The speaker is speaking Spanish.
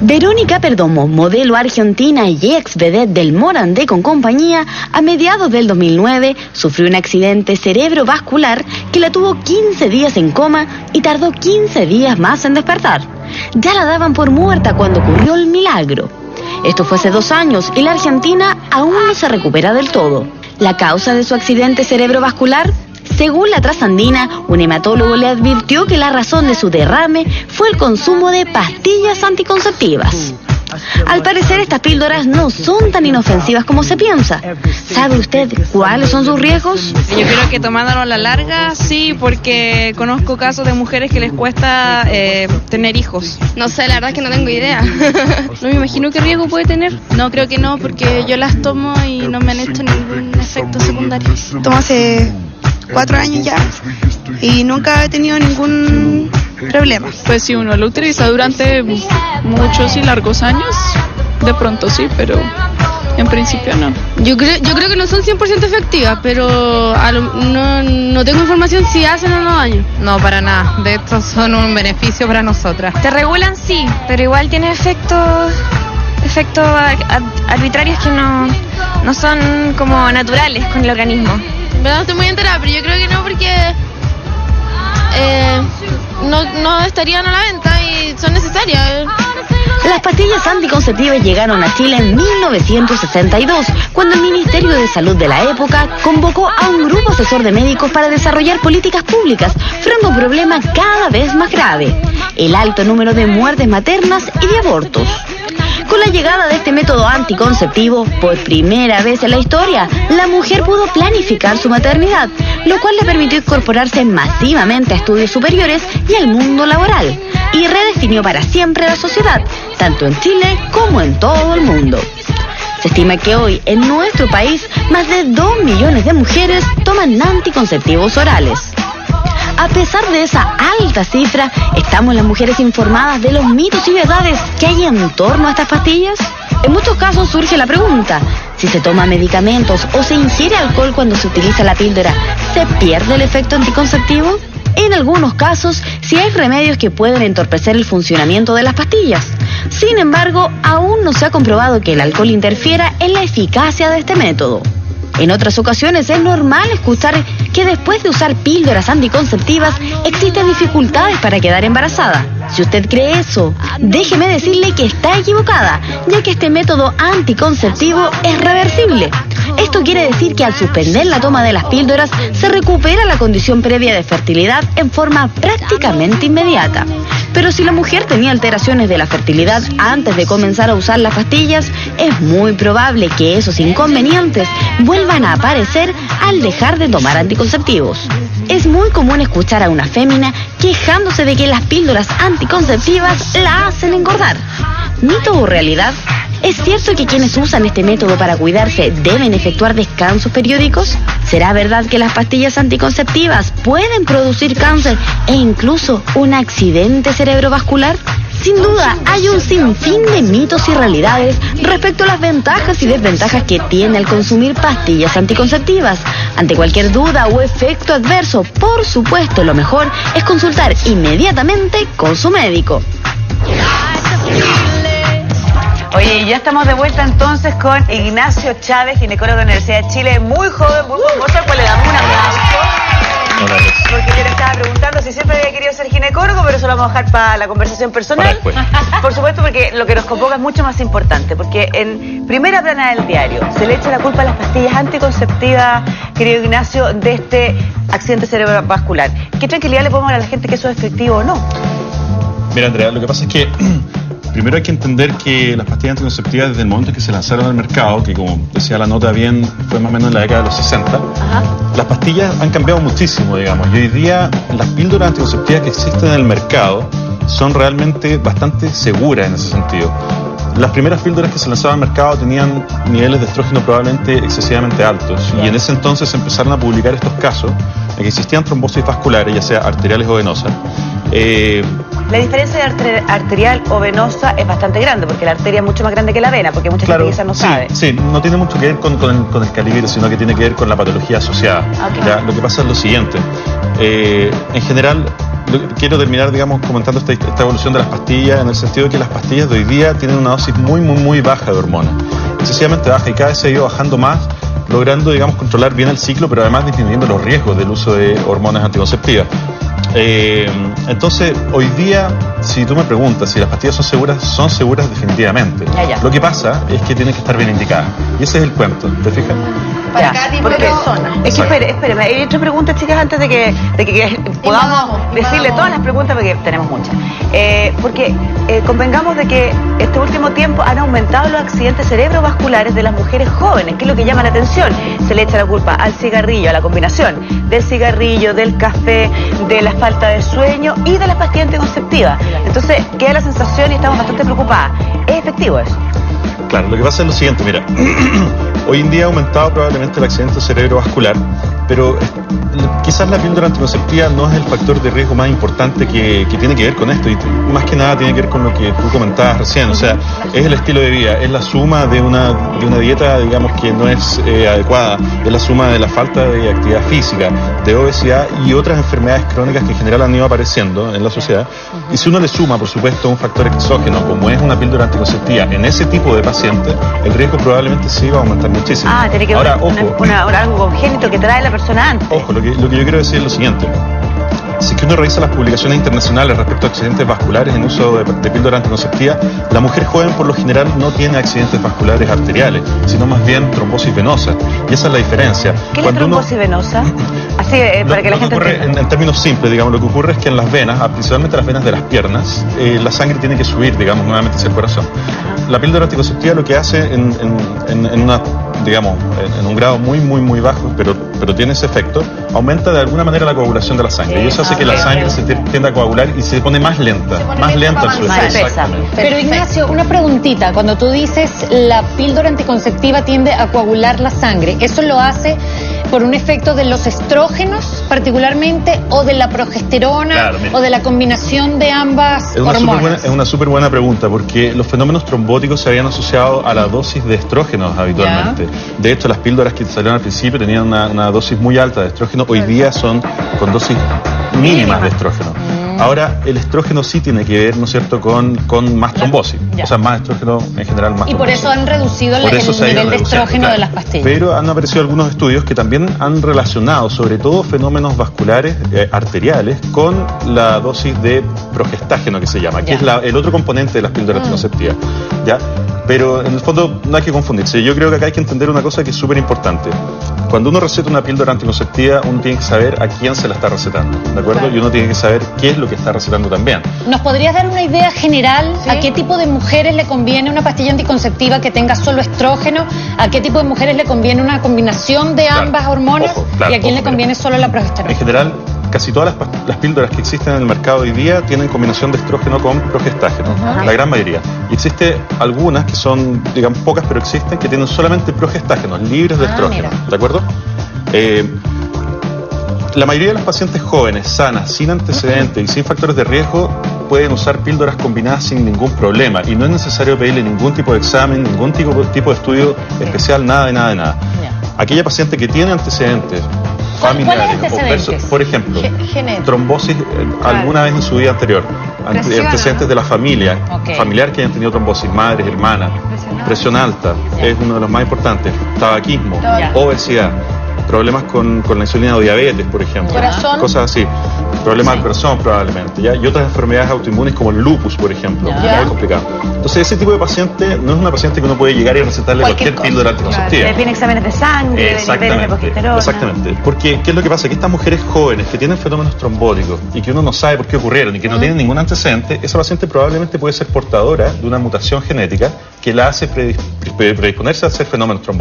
Verónica Perdomo, modelo argentina y ex vedette del Morandé con compañía, a mediados del 2009 sufrió un accidente cerebrovascular que la tuvo 15 días en coma y tardó 15 días más en despertar. Ya la daban por muerta cuando ocurrió el milagro. Esto fue hace 2 años y la argentina aún no se recupera del todo. La causa de su accidente cerebrovascular, según la Trasandina, un hematólogo le advirtió que la razón de su derrame fue el consumo de pastillas anticonceptivas. Al parecer, estas píldoras no son tan inofensivas como se piensa. ¿Sabe usted cuáles son sus riesgos? Yo creo que tomándolo a la larga, sí, porque conozco casos de mujeres que les cuesta tener hijos. No sé, la verdad es que no tengo idea. No me imagino qué riesgo puede tener. No, creo que no, porque yo las tomo y no me han hecho ningún efecto secundario. Tomo hace 4 años ya y nunca he tenido ningún problema. Pues si uno lo utiliza durante muchos y largos años, de pronto sí, pero en principio no. Yo creo que no son 100% efectivas, pero no tengo información si hacen o no daño. No, para nada. De hecho, son un beneficio para nosotras. Te regulan, sí, pero igual tiene efectos arbitrarios que no son como naturales con el organismo. No estoy muy enterada, pero yo creo que no, porque no estarían a la venta y son necesarias. Las pastillas anticonceptivas llegaron a Chile en 1962, cuando el Ministerio de Salud de la época convocó a un grupo asesor de médicos para desarrollar políticas públicas frente a un problema cada vez más grave: el alto número de muertes maternas y de abortos. Con la llegada de este método anticonceptivo, por primera vez en la historia, la mujer pudo planificar su maternidad, lo cual le permitió incorporarse masivamente a estudios superiores y al mundo laboral, y redefinió para siempre la sociedad, tanto en Chile como en todo el mundo. Se estima que hoy, en nuestro país, más de 2 millones de mujeres toman anticonceptivos orales. A pesar de esa alta cifra, ¿estamos las mujeres informadas de los mitos y verdades que hay en torno a estas pastillas? En muchos casos surge la pregunta: si se toma medicamentos o se ingiere alcohol cuando se utiliza la píldora, ¿se pierde el efecto anticonceptivo? En algunos casos, sí hay remedios que pueden entorpecer el funcionamiento de las pastillas. Sin embargo, aún no se ha comprobado que el alcohol interfiera en la eficacia de este método. En otras ocasiones es normal escuchar que después de usar píldoras anticonceptivas existen dificultades para quedar embarazada. Si usted cree eso, déjeme decirle que está equivocada, ya que este método anticonceptivo es reversible. Esto quiere decir que al suspender la toma de las píldoras se recupera la condición previa de fertilidad en forma prácticamente inmediata. Pero si la mujer tenía alteraciones de la fertilidad antes de comenzar a usar las pastillas, es muy probable que esos inconvenientes vuelvan a aparecer al dejar de tomar anticonceptivos. Es muy común escuchar a una fémina quejándose de que las píldoras anticonceptivas la hacen engordar. ¿Mito o realidad? ¿Es cierto que quienes usan este método para cuidarse deben efectuar descansos periódicos? ¿Será verdad que las pastillas anticonceptivas pueden producir cáncer e incluso un accidente cerebrovascular? Sin duda, hay un sinfín de mitos y realidades respecto a las ventajas y desventajas que tiene el consumir pastillas anticonceptivas. Ante cualquier duda o efecto adverso, por supuesto, lo mejor es consultar inmediatamente con su médico. Oye, ya estamos de vuelta entonces con Ignacio Chávez, ginecólogo de la Universidad de Chile, muy joven, muy famoso, pues le damos un aplauso. Porque yo le estaba preguntando si siempre había querido ser ginecólogo, pero eso lo vamos a dejar para la conversación personal. Por supuesto, porque lo que nos convoca es mucho más importante, porque en primera plana del diario se le echa la culpa a las pastillas anticonceptivas, querido Ignacio, de este accidente cerebrovascular. ¿Qué tranquilidad le podemos dar a la gente que eso es efectivo o no? Mira, Andrea, lo que pasa es que primero hay que entender que las pastillas anticonceptivas, desde el momento en que se lanzaron al mercado, que como decía la nota bien, fue más o menos en la década de los 60, las pastillas han cambiado muchísimo, digamos, y hoy día las píldoras anticonceptivas que existen en el mercado son realmente bastante seguras en ese sentido. Las primeras píldoras que se lanzaban al mercado tenían niveles de estrógeno probablemente excesivamente altos, y en ese entonces empezaron a publicar estos casos en que existían trombosis vasculares, ya sea arteriales o venosas. La diferencia de arterial o venosa es bastante grande, porque la arteria es mucho más grande que la vena, porque mucha gente quizás no sabe. Sí, no tiene mucho que ver con el calibre, sino que tiene que ver con la patología asociada. Ya, lo que pasa es lo siguiente: en general, quiero terminar, digamos, comentando esta evolución de las pastillas, en el sentido de que las pastillas de hoy día tienen una dosis muy baja de hormonas, excesivamente baja, y cada vez se ha ido bajando más, logrando, digamos, controlar bien el ciclo, pero además disminuyendo los riesgos del uso de hormonas anticonceptivas. Entonces, hoy día, si tú me preguntas si las pastillas son seguras definitivamente. Lo que pasa es que tienen que estar bien indicadas. Y ese es el cuento, ¿te fijas? Para cada tipo de persona. Es que espéreme, hay otra pregunta, chicas, antes de que podamos decirle todas las preguntas, porque tenemos muchas. Porque convengamos de que este último tiempo han aumentado los accidentes cerebrovasculares de las mujeres jóvenes, que es lo que llama la atención. Se le echa la culpa al cigarrillo, a la combinación del cigarrillo, del café, de la falta de sueño y de las pastillas anticonceptivas. Entonces, queda la sensación y estamos bastante preocupadas. ¿Es efectivo eso? Claro, lo que pasa es lo siguiente, mira, hoy en día ha aumentado probablemente el accidente cerebrovascular, pero quizás la píldora anticonceptiva no es el factor de riesgo más importante que tiene que ver con esto, y más que nada tiene que ver con lo que tú comentabas recién, o sea, es el estilo de vida, es la suma de una dieta, digamos, que no es adecuada, es la suma de la falta de actividad física, de obesidad y otras enfermedades crónicas que en general han ido apareciendo en la sociedad, y si uno le suma, por supuesto, un factor exógeno, como es una píldora anticonceptiva, en ese tipo de pacientes, el riesgo probablemente sí va a aumentar muchísimo. Tiene que haber algo congénito que trae la persona antes. Ojo, lo que yo quiero decir es lo siguiente. Si es que uno revisa las publicaciones internacionales respecto a accidentes vasculares en uso de píldora anticonceptiva, la mujer joven por lo general no tiene accidentes vasculares arteriales, sino más bien trombosis venosa. Y esa es la diferencia. ¿Qué es la trombosis venosa? Así, para que la gente entienda. En términos simples, digamos, lo que ocurre es que en las venas, principalmente las venas de las piernas, la sangre tiene que subir, digamos, nuevamente hacia el corazón. La píldora anticonceptiva lo que hace en un grado muy bajo, pero tiene ese efecto, aumenta de alguna manera la coagulación de la sangre, y eso hace que la sangre se tienda a coagular y se pone más lenta en su efecto. Pero Ignacio, una preguntita, cuando tú dices la píldora anticonceptiva tiende a coagular la sangre, ¿eso lo hace por un efecto de los estrógenos particularmente, o de la progesterona, o de la combinación de ambas hormonas? Es una súper buena pregunta, porque los fenómenos trombóticos se habían asociado a la dosis de estrógenos habitualmente. De hecho, las píldoras que salieron al principio tenían una dosis muy alta de estrógeno, hoy día son con dosis mínimas de estrógeno. Ahora, el estrógeno sí tiene que ver, ¿no es cierto?, con más trombosis. O sea, más estrógeno en general, más trombosis. Y por eso han reducido el nivel de estrógeno de las pastillas. Pero han aparecido algunos estudios que también han relacionado, sobre todo, fenómenos vasculares arteriales con la dosis de progestágeno, que se llama, que es el otro componente de las píldoras anticonceptivas. ¿Ya? Pero en el fondo no hay que confundirse. Yo creo que acá hay que entender una cosa que es súper importante. Cuando uno receta una píldora anticonceptiva, uno tiene que saber a quién se la está recetando, ¿de acuerdo? Y uno tiene que saber qué es lo que está recetando también. ¿Nos podrías dar una idea general a qué tipo de mujeres le conviene una pastilla anticonceptiva que tenga solo estrógeno? ¿A qué tipo de mujeres le conviene una combinación de ambas hormonas? ¿Y a quién le conviene solo la progesterona? En general, casi todas las píldoras que existen en el mercado hoy día tienen combinación de estrógeno con progestágeno, la gran mayoría. Y existe algunas que son, digamos, pocas, pero existen, que tienen solamente progestágenos, libres de estrógeno, ¿de acuerdo? La mayoría de las pacientes jóvenes, sanas, sin antecedentes y sin factores de riesgo, pueden usar píldoras combinadas sin ningún problema, y no es necesario pedirle ningún tipo de examen, ningún tipo de estudio especial, nada de nada. Aquella paciente que tiene antecedentes familiares, por ejemplo, trombosis alguna vez en su vida anterior, antecedentes de la familia, familiar que hayan tenido trombosis, madres, hermanas, presión alta, es uno de los más importantes, tabaquismo, obesidad, problemas con la insulina o diabetes, por ejemplo, cosas así, problemas del corazón probablemente, ¿ya? Y otras enfermedades autoinmunes como el lupus, por ejemplo, muy complicado. Entonces, ese tipo de paciente no es una paciente que uno puede llegar y recetarle cualquier píldora anticonceptiva. Le piden exámenes de sangre, niveles de progesterona. Exactamente, porque ¿qué es lo que pasa? Que estas mujeres jóvenes que tienen fenómenos trombóticos y que uno no sabe por qué ocurrieron y que no tienen ningún antecedente, esa paciente probablemente puede ser portadora de una mutación genética que la hace predisponerse a hacer fenómenos trombóticos.